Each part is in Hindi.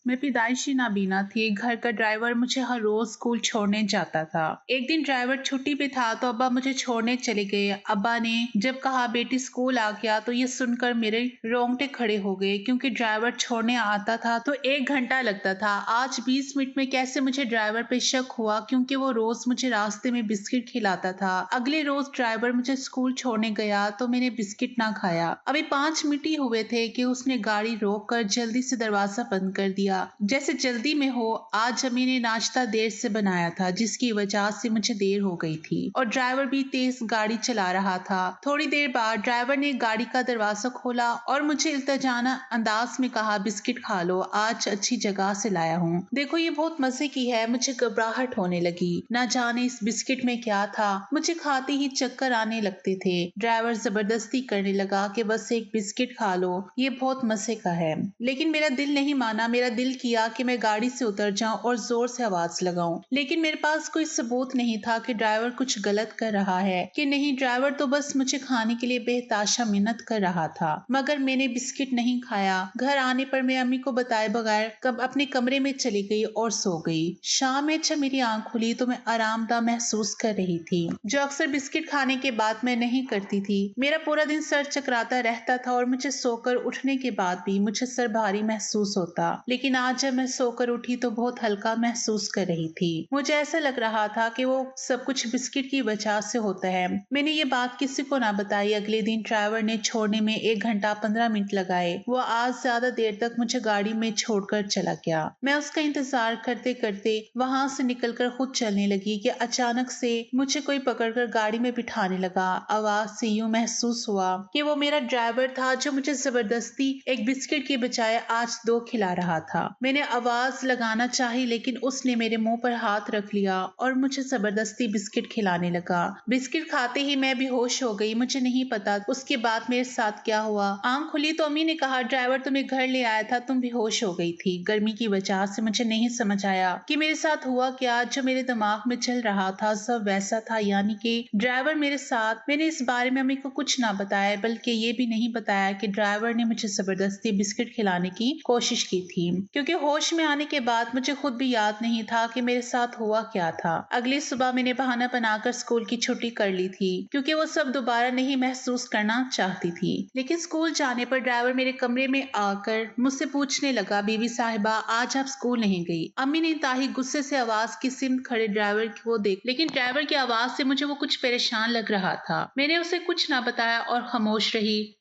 मैं पैदाइशी नाबीना थी। घर का ड्राइवर मुझे हर रोज स्कूल छोड़ने जाता था। एक दिन ड्राइवर छुट्टी पे था तो अब्बा मुझे छोड़ने चले गए। अब्बा ने जब कहा बेटी स्कूल आ गया तो ये सुनकर मेरे रोंगटे खड़े हो गए, क्योंकि ड्राइवर छोड़ने आता था तो 1 घंटा लगता था। आज 20 मिनट में कैसे मुझे ड्राइवर पे शक हुआ, क्योंकि वो रोज मुझे रास्ते में बिस्किट खिलाता था। अगले रोज ड्राइवर मुझे स्कूल छोड़ने गया तो मैंने बिस्किट ना खाया। अभी 5 मिनट ही हुए थे कि उसने गाड़ी रोक कर जल्दी से दरवाजा बंद कर दिया, जैसे जल्दी में हो। आज अम्मी ने नाश्ता देर से बनाया था, जिसकी वजह से मुझे देर हो गई थी और ड्राइवर भी तेज गाड़ी चला रहा था। थोड़ी देर बाद ड्राइवर ने गाड़ी का दरवाजा खोला और मुझे इल्तजाना अंदाज में कहा, बिस्किट खा लो, आज अच्छी जगह से लाया हूँ, देखो ये बहुत मजे की है। मुझे घबराहट होने लगी, ना जाने इस बिस्किट में क्या था। मुझे खाते ही चक्कर आने लगते थे। ड्राइवर जबरदस्ती करने लगा कि बस एक बिस्किट खा लो, ये बहुत मजे का है। लेकिन मेरा दिल नहीं माना। मेरा दिल किया कि मैं गाड़ी से उतर जाऊं और जोर से आवाज लगाऊं, लेकिन मेरे पास कोई सबूत नहीं था कि ड्राइवर कुछ गलत कर रहा है कि नहीं। ड्राइवर तो बस मुझे खाने के लिए बेतहाशा मिन्नत कर रहा था, मगर मैंने बिस्किट नहीं खाया। घर आने पर मैं अम्मी को बताए बगैर अपने कमरे में चली गई और सो गई। शाम में जब मेरी आंख खुली तो मैं आरामदायक महसूस कर रही थी, जो अक्सर बिस्किट खाने के बाद मैं नहीं करती थी। मेरा पूरा दिन सर चकराता रहता था और मुझे सोकर उठने के बाद भी मुझे सर भारी महसूस होता। लेकिन आज जब मैं सोकर उठी तो बहुत हल्का महसूस कर रही थी। मुझे ऐसा लग रहा था कि वो सब कुछ बिस्किट की वजह से होता है। मैंने ये बात किसी को ना बताई। अगले दिन ड्राइवर ने छोड़ने में 1 घंटा 15 मिनट लगाए। वो आज ज्यादा देर तक मुझे गाड़ी में छोड़कर चला गया। मैं उसका इंतजार करते करते वहां से निकलकर खुद चलने लगी कि अचानक से मुझे कोई पकड़कर गाड़ी में बिठाने लगा। आवाज से यूं महसूस हुआ कि वो मेरा ड्राइवर था, जो मुझे जबरदस्ती एक बिस्किट के बजाय आज 2 खिला रहा था। मैंने आवाज लगाना चाही, लेकिन उसने मेरे मुंह पर हाथ रख लिया और मुझे जबरदस्ती बिस्किट खिलाने लगा। बिस्किट खाते ही मैं बेहोश हो गई। मुझे नहीं पता उसके बाद मेरे साथ क्या हुआ। आंख खुली तो अम्मी ने कहा, ड्राइवर तुम्हें घर ले आया था, तुम बेहोश हो गई थी। गर्मी की वजह से मुझे नहीं समझ आया कि मेरे साथ हुआ क्या। जो मेरे दिमाग में चल रहा था सब वैसा था, यानी कि ड्राइवर मेरे साथ। मैंने इस बारे में अम्मी को कुछ ना बताया, बल्कि ये भी नहीं बताया कि ड्राइवर ने मुझे जबरदस्ती बिस्किट खिलाने की कोशिश की थी, क्योंकि होश में आने के बाद मुझे खुद भी याद नहीं था कि मेरे साथ हुआ क्या था। अगली सुबह मैंने बहाना बनाकर स्कूल की छुट्टी कर ली थी, क्योंकि वो सब दोबारा नहीं महसूस करना चाहती थी। लेकिन स्कूल जाने पर ड्राइवर मेरे कमरे में आकर मुझसे पूछने लगा, बीबी साहिबा आज आप स्कूल नहीं गई। अम्मी ने ताही गुस्से से आवाज की सिमत खड़े ड्राइवर को देख, लेकिन ड्राइवर की आवाज से मुझे वो कुछ परेशान लग रहा था। मैंने उसे कुछ ना बताया और खामोश रही।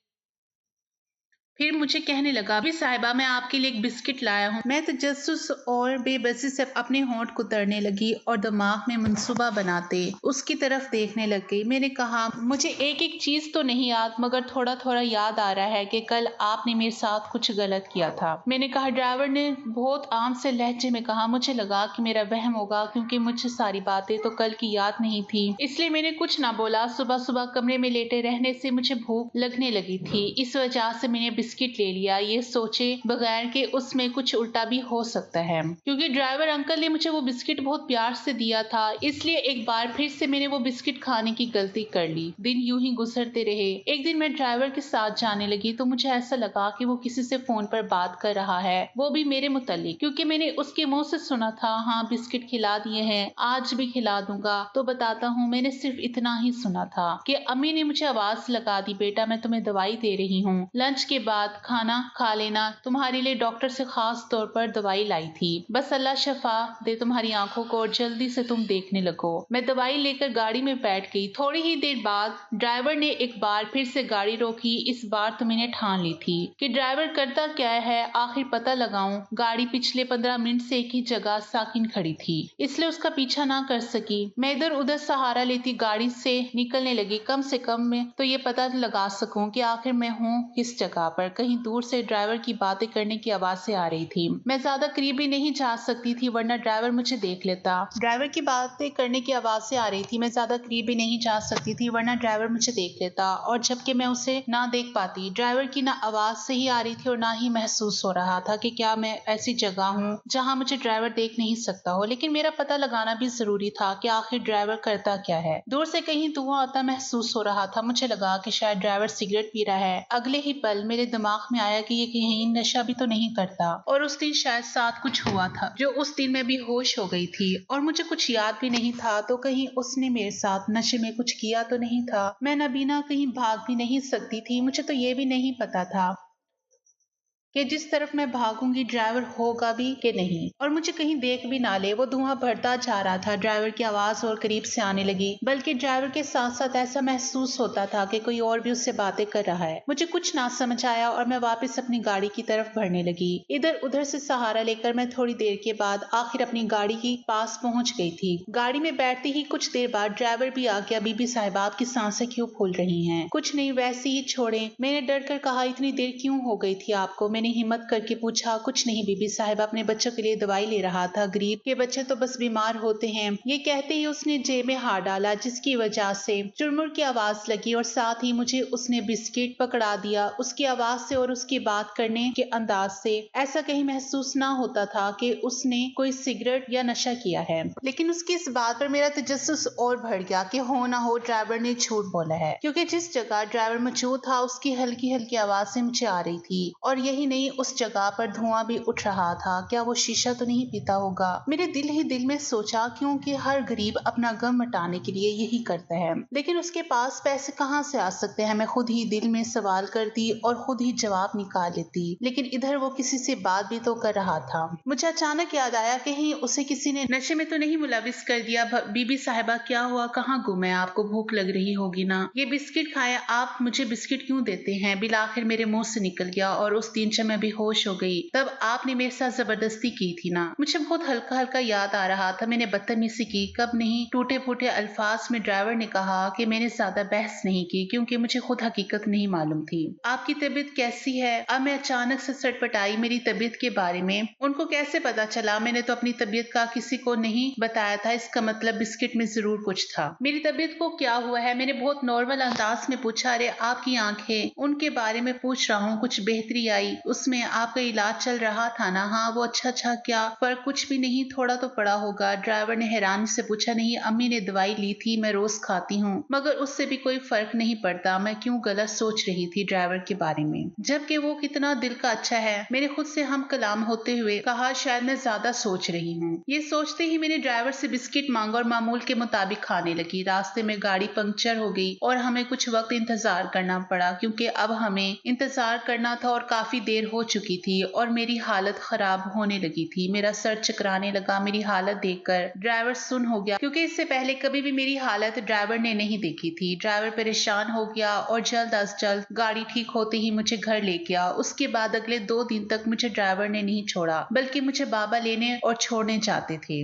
फिर मुझे कहने लगा, भी साहिबा मैं आपके लिए एक बिस्किट लाया हूँ। मैं तजस्सुस और बेबसी से अपने होंठ कुतरने लगी और दिमाग में मंसूबा बनाते उसकी तरफ देखने लग गई। मैंने कहा, मुझे एक एक चीज तो नहीं याद, मगर थोड़ा थोड़ा याद आ रहा है कि कल आपने मेरे साथ कुछ गलत किया था। मैंने कहा। ड्राइवर ने बहुत आम से लहजे में कहा, मुझे लगा कि मेरा वहम होगा, क्योंकि मुझे सारी बातें तो कल की याद नहीं थी, इसलिए मैंने कुछ ना बोला। सुबह सुबह कमरे में लेटे रहने से मुझे भूख लगने लगी थी, इस वजह से मैंने बिस्किट ले लिया, ये सोचे बगैर कि उसमें कुछ उल्टा भी हो सकता है। क्योंकि ड्राइवर अंकल ने मुझे वो बिस्किट बहुत प्यार से दिया था, इसलिए एक बार फिर से मैंने वो बिस्किट खाने की गलती कर ली। दिन यूं ही गुजरते रहे। एक दिन मैं ड्राइवर के साथ जाने लगी तो मुझे ऐसा लगा कि वो किसी से फोन पर बात कर रहा है, वो भी मेरे मुतालिक, क्योंकि मैंने उसके मुंह से सुना था, हाँ बिस्किट खिला दिए हैं, आज भी खिला दूंगा। तो बताता हूँ, मैंने सिर्फ इतना ही सुना था कि अम्मी ने मुझे आवाज लगा दी, बेटा मैं तुम्हें दवाई दे रही हूँ, लंच के बाद खाना खा लेना, तुम्हारे लिए डॉक्टर से खास तौर पर दवाई लाई थी, बस अल्लाह शफा दे तुम्हारी आंखों को और जल्दी से तुम देखने लगो। मैं दवाई लेकर गाड़ी में बैठ गई। थोड़ी ही देर बाद ड्राइवर ने एक बार फिर से गाड़ी रोकी। इस बार तो मैंने ठान ली थी कि ड्राइवर करता क्या है, आखिर पता लगाऊं। गाड़ी पिछले 15 मिनट से एक ही जगह साकिन खड़ी थी, इसलिए उसका पीछा ना कर सकी। मैं इधर उधर सहारा लेती गाड़ी से निकलने लगी, कम से कम मैं तो ये पता लगा सकूं कि आखिर मैं हूँ किस जगह पर। कहीं दूर से ड्राइवर की बातें करने की आवाजें आ रही थी। मैं ज्यादा करीब भी नहीं जा सकती थी, वरना ड्राइवर मुझे देख लेता। ड्राइवर की बातें करने की आवाजें आ रही थी, मैं ज्यादा करीब भी नहीं जा सकती थी, वरना ड्राइवर मुझे देख लेता, और जबकि मैं उसे ना देख पाती। ड्राइवर की ना आवाज सही आ रही थी और ना ही महसूस हो रहा था कि क्या मैं ऐसी जगह हूँ जहाँ मुझे ड्राइवर देख नहीं सकता हो। लेकिन मेरा पता लगाना भी जरूरी था कि आखिर ड्राइवर करता क्या है। दूर से कहीं धुआं आता महसूस हो रहा था। मुझे लगा कि शायद ड्राइवर सिगरेट पी रहा है। अगले ही पल मेरे दिमाग में आया कि ये कहीं नशा भी तो नहीं करता। और उस दिन शायद साथ कुछ हुआ था जो उस दिन मैं बेहोश हो गई थी और मुझे कुछ याद भी नहीं था। तो कहीं उसने मेरे साथ नशे में कुछ किया तो नहीं था। मैं नबीना कहीं भाग भी नहीं सकती थी। मुझे तो ये भी नहीं पता था कि जिस तरफ मैं भागूंगी ड्राइवर होगा भी कि नहीं और मुझे कहीं देख भी ना ले। वो धुआं बढ़ता जा रहा था। ड्राइवर की आवाज और करीब से आने लगी, बल्कि ड्राइवर के साथ साथ ऐसा महसूस होता था कि कोई और भी उससे बातें कर रहा है। मुझे कुछ ना समझ आया और मैं वापस अपनी गाड़ी की तरफ बढ़ने लगी। इधर उधर से सहारा लेकर मैं थोड़ी देर के बाद आखिर अपनी गाड़ी के पास पहुंच गई थी। गाड़ी में बैठते ही कुछ देर बाद ड्राइवर भी आ गया। बीबी साहिबा आपकी सांसें क्यों फूल रही हैं? कुछ नहीं, वैसे ही छोड़े। मैंने डर कर कहा, इतनी देर क्यों हो गई थी आपको? मैंने हिम्मत करके पूछा। कुछ नहीं बीबी साहिबा, अपने बच्चों के लिए दवाई ले रहा था। गरीब के बच्चे तो बस बीमार होते हैं। ये कहते ही उसने जेब में हाथ डाला, जिसकी वजह से चुरमुर की आवाज लगी और साथ ही मुझे उसने बिस्किट पकड़ा दिया। उसकी आवाज से और उसकी बात करने के अंदाज से ऐसा कहीं महसूस ना होता था कि उसने कोई सिगरेट या नशा किया है। लेकिन उसकी इस बात पर मेरा तजस्सुस और बढ़ गया कि हो ना हो ड्राइवर ने झूठ बोला है, क्योंकि जिस जगह ड्राइवर मौजूद था उसकी हल्की हल्की आवाज से मुझे आ रही थी। और यही नहीं, उस जगह पर धुआं भी उठ रहा था। क्या वो शीशा तो नहीं पीता होगा? मेरे दिल ही दिल में सोचा, क्योंकि हर गरीब अपना गम मिटाने के लिए यही करता है। लेकिन उसके पास पैसे कहाँ से आ सकते हैं? मैं खुद ही दिल में सवाल करती और खुद ही जवाब निकाल लेती। लेकिन इधर वो किसी से बात भी तो कर रहा था। मुझे अचानक याद आया, कहीं उसे किसी ने नशे में तो नहीं मुलविस कर दिया। बीबी साहिबा क्या हुआ? कहाँ गुम है? आपको भूख लग रही होगी ना? ये बिस्किट खाए। आप मुझे बिस्किट क्यों देते हैं? बिल आखिर मेरे मुंह से निकल गया और उस दिन जब मैं बेहोश हो गई तब आपने मेरे साथ जबरदस्ती की थी ना? मुझे बहुत हल्का हल्का याद आ रहा था। मैंने बदतमीजी की, कब नहीं। टूटे फूटे अल्फाज में ड्राइवर ने कहा कि मैंने ज्यादा बहस नहीं की क्योंकि मुझे खुद हकीकत नहीं मालूम थी। आपकी तबीयत कैसी है? अब मैं अचानक से सटपटाई मेरी तबीयत के बारे में। उनको कैसे पता चला? मैंने तो अपनी तबीयत का किसी को नहीं बताया था। इसका मतलब बिस्किट में जरूर कुछ था। मेरी तबीयत को क्या हुआ है? मैंने बहुत नॉर्मल अंदाज में पूछा। अरे आपकी आंखें, उनके बारे में पूछ रहा हूँ। कुछ बेहतरी आई? उसमें आपका इलाज चल रहा था ना? हाँ वो अच्छा क्या फर्क? कुछ भी नहीं, थोड़ा तो पड़ा होगा। ड्राइवर ने हैरानी से पूछा। नहीं, अम्मी ने दवाई ली थी, मैं रोज खाती हूँ, मगर उससे भी कोई फर्क नहीं पड़ता। मैं क्यों गलत सोच रही थी ड्राइवर के बारे में, जबकि वो कितना दिल का अच्छा है। मैंने खुद से हम कलाम होते हुए कहा, शायद मैं ज्यादा सोच रही हूँ। ये सोचते ही मैंने ड्राइवर से बिस्किट मांगा और मामूल के मुताबिक खाने लगी। रास्ते में गाड़ी पंक्चर हो गई और हमें कुछ वक्त इंतजार करना पड़ा, क्योंकि अब हमें इंतजार करना था और काफी देर हो चुकी थी और मेरी हालत खराब होने लगी थी। मेरा सर चकराने लगा। मेरी हालत देखकर ड्राइवर सुन हो गया, क्योंकि इससे पहले कभी भी मेरी हालत ड्राइवर ने नहीं देखी थी। ड्राइवर परेशान हो गया और जल्द अज जल्द गाड़ी ठीक होते ही मुझे घर ले गया। उसके बाद अगले 2 दिन तक मुझे ड्राइवर ने नहीं छोड़ा, बल्कि मुझे बाबा लेने और छोड़ने जाते थे।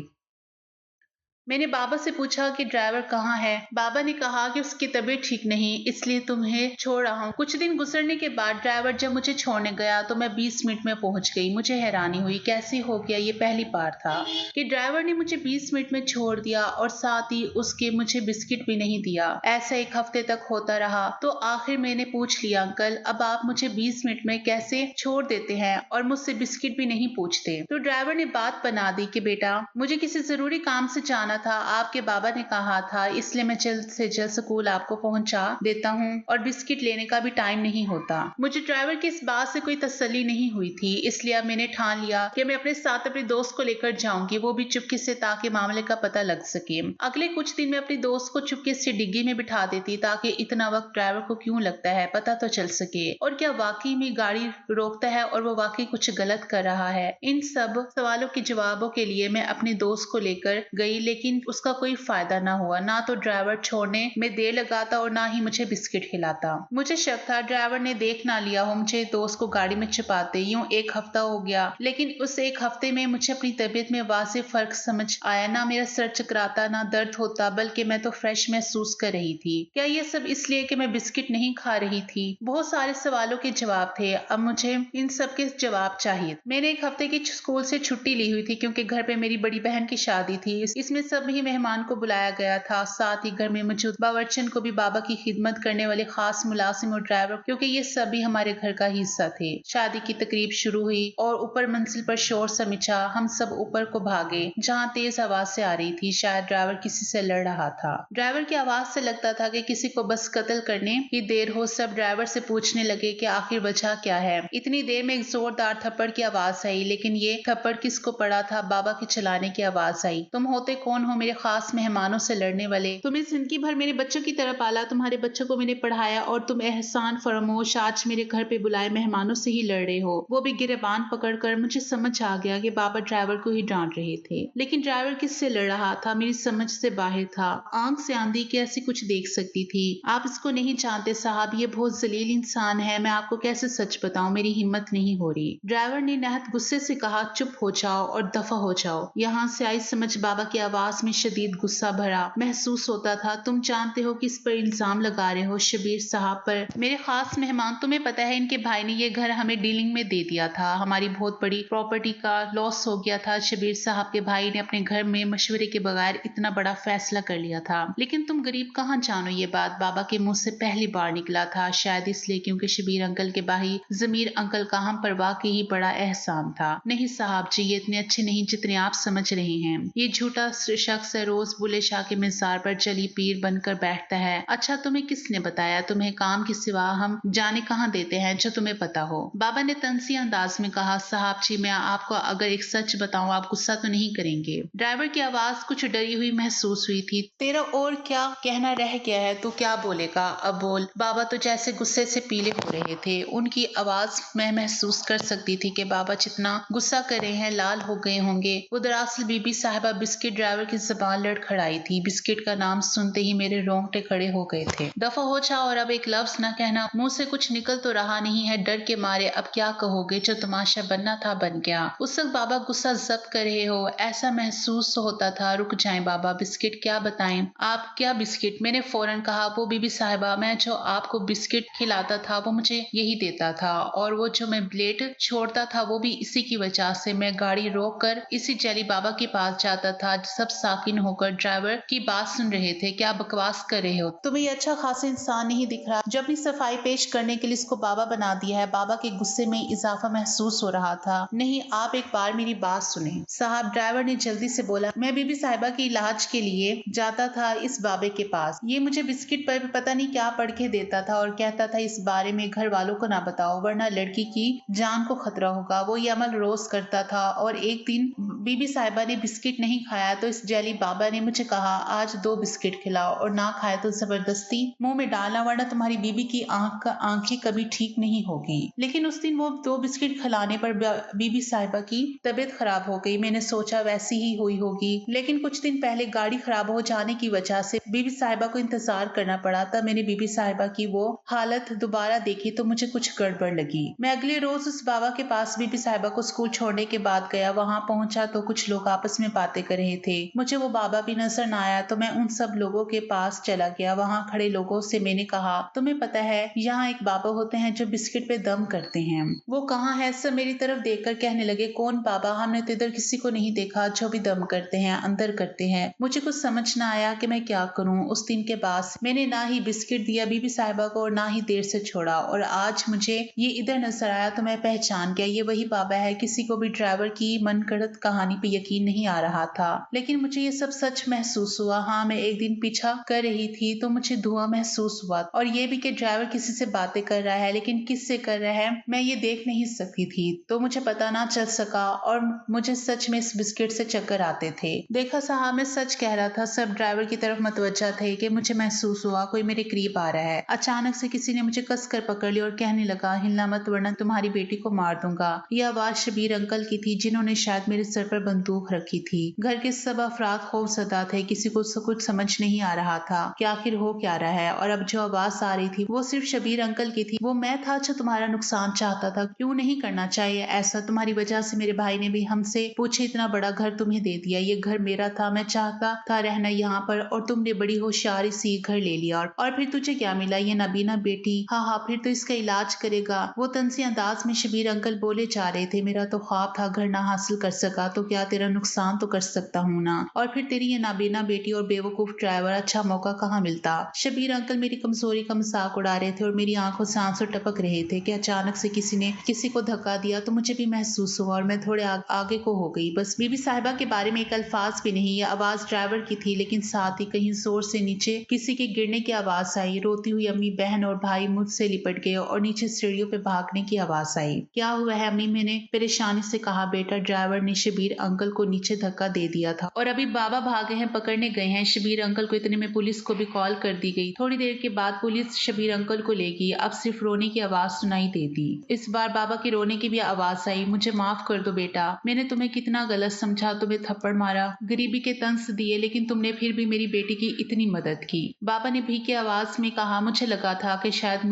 मैंने बाबा से पूछा कि ड्राइवर कहाँ है? बाबा ने कहा कि उसकी तबीयत ठीक नहीं, इसलिए तुम्हें छोड़ रहा हूँ। कुछ दिन गुजरने के बाद ड्राइवर जब मुझे छोड़ने गया तो मैं 20 मिनट में पहुंच गई। मुझे हैरानी हुई, कैसे हो गया? ये पहली बार था कि ड्राइवर ने मुझे 20 मिनट में छोड़ दिया और साथ ही उसके मुझे बिस्किट भी नहीं दिया। ऐसा 1 हफ्ते तक होता रहा। तो आखिर मैंने पूछ लिया, अंकल अब आप मुझे 20 मिनट में कैसे छोड़ देते हैं और मुझसे बिस्किट भी नहीं पूछते? तो ड्राइवर ने बात बना दी कि बेटा, मुझे किसी जरूरी काम से जाना था, आपके बाबा ने कहा था, इसलिए मैं जल्द से जल्द स्कूल आपको पहुंचा देता हूँ और बिस्किट लेने का भी टाइम नहीं होता। मुझे ड्राइवर की इस बात से कोई तसल्ली नहीं हुई थी, इसलिए अब मैंने ठान लिया कि मैं अपने साथ अपने दोस्त को लेकर जाऊंगी, वो भी चुपके से, ताकि मामले का पता लग सके। अगले कुछ दिन में अपने दोस्त को चुपके से डिग्गी में बिठा देती, ताकि इतना वक्त ड्राइवर को क्यों लगता है पता तो चल सके, और क्या वाकई में गाड़ी रोकता है और वो वाकई कुछ गलत कर रहा है। इन सब सवालों के जवाबों के लिए मैं अपने दोस्त को लेकर गई, लेकिन उसका कोई फायदा ना हुआ। ना तो ड्राइवर छोड़ने में देर लगाता और ना ही मुझे बिस्किट खिलाता। मुझे शक था ड्राइवर ने देख ना लिया हो मुझे दोस्त को गाड़ी में छिपाते। यूं 1 हफ्ता हो गया, लेकिन उस 1 हफ्ते में मुझे अपनी तबीयत में वाज़ेह फर्क समझ आया। ना मेरा सर चकराता, ना दर्द होता, बल्कि मैं तो फ्रेश महसूस कर रही थी। क्या ये सब इसलिए कि मैं बिस्किट नहीं खा रही थी? बहुत सारे सवालों के जवाब थे। अब मुझे इन सब के जवाब चाहिए। मैंने 1 हफ्ते की स्कूल से छुट्टी ली हुई थी, क्योंकि घर पे मेरी बड़ी बहन की शादी थी। इसमें सभी मेहमान को बुलाया गया था। साथ ही घर में मौजूद बावर्चन को भी बाबा की खिदमत करने वाले खास मुलाजिम और ड्राइवर, क्योंकि ये सभी हमारे घर का हिस्सा थे। शादी की तकरीब शुरू हुई और ऊपर मंजिल पर शोर सा मचा। हम सब ऊपर को भागे जहाँ तेज आवाज से आ रही थी। शायद ड्राइवर किसी से लड़ रहा था। ड्राइवर की आवाज से लगता था कि किसी को बस कत्ल करने की देर हो। सब ड्राइवर से पूछने लगे कि आखिर वजह क्या है। इतनी देर में एक जोरदार थप्पड़ की आवाज आई, लेकिन ये थप्पड़ किसको पड़ा था? बाबा के चलाने की आवाज आई। तुम होते कौन हो मेरे खास मेहमानों से लड़ने वाले? तुम्हें जिंदगी भर मेरे बच्चों की तरह पाला, तुम्हारे बच्चों को मैंने पढ़ाया और तुम एहसान फरमोश आज मेरे घर पे बुलाए मेहमानों से ही लड़ रहे हो, वो भी गिरबान पकड़कर। मुझे समझ आ गया कि बाबा ड्राइवर को ही डांट रहे थे, लेकिन ड्राइवर किससे लड़ रहा था मेरी समझ से बाहर था। आंख से आंधी कैसे कुछ देख सकती थी। आप इसको नहीं जानते साहब, ये बहुत जलील इंसान है। मैं आपको कैसे सच बताऊं, मेरी हिम्मत नहीं हो रही। ड्राइवर ने नहत गुस्से से कहा, चुप हो जाओ और दफा हो जाओ। यहाँ से आई समझ बाबा की आवाज में शदीद गुस्सा भरा महसूस होता था। तुम जानते हो कि इस पर इल्जाम लगा रहे हो शबीर साहब पर, मेरे खास मेहमान। तुम्हें पता है इनके भाई ने ये घर हमें डीलिंग में दे दिया था। हमारी बहुत बड़ी प्रॉपर्टी का लॉस हो गया था। शबीर साहब के भाई ने अपने घर में मशवरे के बगैर इतना बड़ा फैसला कर लिया था। लेकिन तुम गरीब कहाँ जानो ये बात बाबा के मुंह से पहली बार निकला था। शायद इसलिए क्योंकि शबीर अंकल के भाई जमीर अंकल का हम पर वाकई ही बड़ा एहसान था। नहीं साहब जी, ये इतने अच्छे नहीं जितने आप समझ रहे हैं। ये झूठा शख्स रोज बुले शाह के मजार पर जली पीर बनकर बैठता है। अच्छा तुम्हें किसने बताया? तुम्हें काम के सिवा हम जाने कहाँ देते हैं जो तुम्हें पता हो? बाबा ने तंसी अंदाज में कहा, साहब जी मैं आपको अगर एक सच बताऊं आप गुस्सा तो नहीं करेंगे? ड्राइवर की आवाज कुछ डरी हुई महसूस हुई थी। तेरा और क्या कहना रह गया है, तू क्या बोलेगा? अब बोल। बाबा तो जैसे गुस्से से पीले हो रहे थे। उनकी आवाज मैं महसूस कर सकती थी कि बाबा जितना गुस्सा कर रहे हैं लाल हो गए होंगे। वो दरअसल बीबी साहिबा बिस्किट ड्राइवर की जुबान लड़खड़ाई थी। बिस्किट का नाम सुनते ही मेरे रोंगटे खड़े हो गए थे। दफा हो जाओ और अब एक लफ्ज न कहना। मुंह से कुछ निकल तो रहा नहीं है, डर के मारे अब क्या कहोगे? जो तमाशा बनना था बन गया। उस वक्त बाबा गुस्सा जब्त कर रहे हो ऐसा महसूस होता था। रुक जाएं बाबा, बिस्किट क्या बताएं? आप क्या बिस्किट? मैंने फौरन कहा, वो बीबी साहिबा मैं जो आपको बिस्किट खिलाता था वो मुझे यही देता था, और वो जो मैं ब्लेड छोड़ता था वो भी इसी की वजह से। मैं गाड़ी रोक कर इसी जली बाबा के पास जाता था। सब साकिन होकर ड्राइवर की बात सुन रहे थे। क्या बकवास कर रहे हो? तुम्हें अच्छा खासा इंसान नहीं दिख रहा जो अपनी सफाई पेश करने के लिए इसको बाबा बना दिया है। बाबा के गुस्से में इजाफा महसूस हो रहा था। नहीं, आप एक बार मेरी बात सुने साहब, ड्राइवर ने जल्दी से बोला। मैं बीबी साहिबा के इलाज के लिए जाता था इस बाबे के पास। ये मुझे बिस्किट पर पता नहीं क्या पढ़ के देता था और कहता था इस बारे में घर वालों को ना बताओ वरना लड़की की जान को खतरा होगा। वो ये अमल रोज करता था और एक दिन बीबी साहिबा ने बिस्किट नहीं खाया तो इस जैली बाबा ने मुझे कहा, आज 2 बिस्किट खिलाओ और ना खाए तो जबरदस्ती मुंह में डालना वरना तुम्हारी बीबी की आंखें कभी ठीक नहीं होगी। लेकिन उस दिन वो 2 बिस्किट खिलाने पर बीबी साहिबा की तबीयत खराब हो गई। मैंने सोचा वैसी ही हुई होगी, लेकिन कुछ दिन पहले गाड़ी खराब हो जाने की वजह से बीबी साहिबा को इंतजार करना पड़ा। तब मैंने बीबी साहिबा की वो हालत दोबारा देखी तो मुझे कुछ गड़बड़ लगी। मैं अगले रोज उस बाबा के पास बीबी साहिबा को स्कूल छोड़ने के बाद गया। वहां पहुंचा तो कुछ लोग आपस में बातें कर रहे थे। मुझे वो बाबा भी नजर न आया तो मैं उन सब लोगों के पास चला गया। वहां खड़े लोगों से मैंने कहा, तुम्हें पता है यहाँ एक बाबा होते हैं जो बिस्किट पे दम करते हैं। वो कहाँ है? सब मेरी तरफ देखकर कहने लगे, कौन बाबा? हमने तो इधर किसी को नहीं देखा जो भी दम करते हैं, अंदर करते हैं। मुझे कुछ समझ न आया कि मैं क्या करूं। उस दिन के बाद मैंने ना ही बिस्किट दिया बीबी साहिबा को और ना ही देर से छोड़ा, और आज मुझे ये इधर नजर आया तो मैं पहचान गया ये वही बाबा है। किसी को भी ड्राइवर की मनगढ़ंत कहानी पे यकीन नहीं आ रहा था, लेकिन मुझे ये सब सच महसूस हुआ। हाँ, मैं एक दिन पीछा कर रही थी तो मुझे धुआं महसूस हुआ, और ये भी कि ड्राइवर किसी से बातें कर रहा है, लेकिन किससे कर रहा है मैं ये देख नहीं सकती थी तो मुझे पता ना चल सका, और मुझे सच में इस बिस्किट से चक्कर आते थे। देखा साहब, मैं सच कह रहा था। सब ड्राइवर की तरफ मतवज्जा थे कि मुझे महसूस हुआ कोई मेरे करीब आ रहा है। अचानक से किसी ने मुझे कस कर पकड़ लिया और कहने लगा, हिलना मत वरना तुम्हारी बेटी को मार दूंगा। यह आवाज शबीर अंकल की थी जिन्होंने शायद मेरे सर पर बंदूक रखी थी। घर के सब अफराद खौफजदा थे। किसी को कुछ समझ नहीं आ रहा था कि आखिर हो क्या रहा है, और अब जो आवाज आ रही थी वो सिर्फ शबीर अंकल की थी। वो मैं था जो तुम्हारा नुकसान चाहता था। क्यों नहीं करना चाहिए ऐसा? तुम्हारी वजह से मेरे भाई ने भी हमसे पूछे इतना बड़ा घर तुम्हें दे दिया। ये घर मेरा था, मैं चाहता था रहना यहाँ पर, और तुमने बड़ी होशियारी से घर ले लिया। और फिर तुझे क्या मिला? ये नबीना बेटी। हाँ, फिर तो इसका इलाज करेगा। वो तंसी अंदाज में शबीर अंकल बोले जा रहे थे। मेरा तो ख्वाब था घर ना हासिल कर सका तो क्या तेरा नुकसान तो कर सकता हूँ ना। और फिर तेरी ये नाबीना बेटी और बेवकूफ ड्राइवर, अच्छा मौका कहाँ मिलता। शबीर अंकल मेरी कमजोरी का मजाक उड़ा रहे थे और मेरी आंखों से आंसू टपक रहे थे कि अचानक से किसी ने किसी को धक्का दिया तो मुझे भी महसूस हुआ और मैं थोड़े आगे को हो गई। बस बीबी साहिबा के बारे में एक अल्फाज भी नहीं, ये आवाज ड्राइवर की थी, लेकिन साथ ही कहीं जोर से नीचे किसी के गिरने की आवाज आई। रोती हुई अम्मी, बहन और भाई मुझसे लिपट गए और नीचे सीढ़ियों पे भागने की आवाज आई। क्या हुआ है अम्मी? मैंने परेशानी से कहा। बेटा, ड्राइवर ने शबीर अंकल को नीचे धक्का दे दिया था और अभी बाबा भागे हैं, पकड़ने गए हैं शबीर अंकल को। इतने में पुलिस को भी कॉल कर दी गई। थोड़ी देर के बाद पुलिस शबीर अंकल को ले गई। अब सिर्फ रोने की आवाज सुनाई देती। इस बार बाबा के रोने की भी आवाज आई। मुझे माफ कर दो बेटा, मैंने तुम्हें कितना गलत समझा, तुम्हें थप्पड़ मारा, गरीबी के तंस दिए, लेकिन तुमने फिर भी मेरी बेटी की इतनी मदद की। बाबा ने भीगी आवाज में कहा। मुझे लगा था कि शायद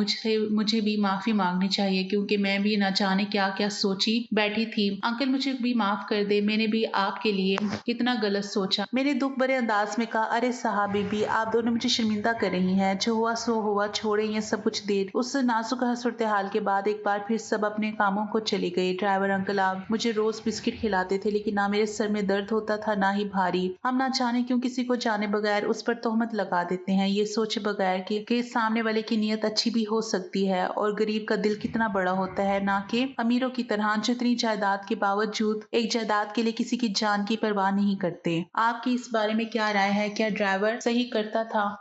मुझे भी माफी मांगनी चाहिए, क्योंकि मैं भी न जाने क्या क्या सोची बैठी थी। अंकल मुझे भी माफ कर दे, मैंने भी आपके लिए कितना गलत सोचा। मैंने दुख भरे अंदाज में कहा, अरे साहब बीबी, आप दोनों मुझे शर्मिंदा कर रही हैं। जो हुआ सो हुआ, छोड़े ये सब कुछ देर। उस नाजुक सूरत हाल के बाद एक बार फिर सब अपने कामों को चले गए। ड्राइवर अंकल, आप मुझे रोज बिस्किट खिलाते थे, लेकिन ना मेरे सर में दर्द होता था ना ही भारी। हम ना जाने क्यों किसी को जाने बगैर उस पर तोहमत लगा देते हैं, ये सोचे बगैर कि सामने वाले की नीयत अच्छी भी हो सकती है और गरीब का दिल कितना बड़ा होता है, ना कि अमीरों की तरह जो इतनी जायदाद के बावजूद एक जायदाद के लिए किसी की जान की परवाह नहीं करते। आपकी इस बारे में क्या राय है? क्या ड्राइवर सही करता था?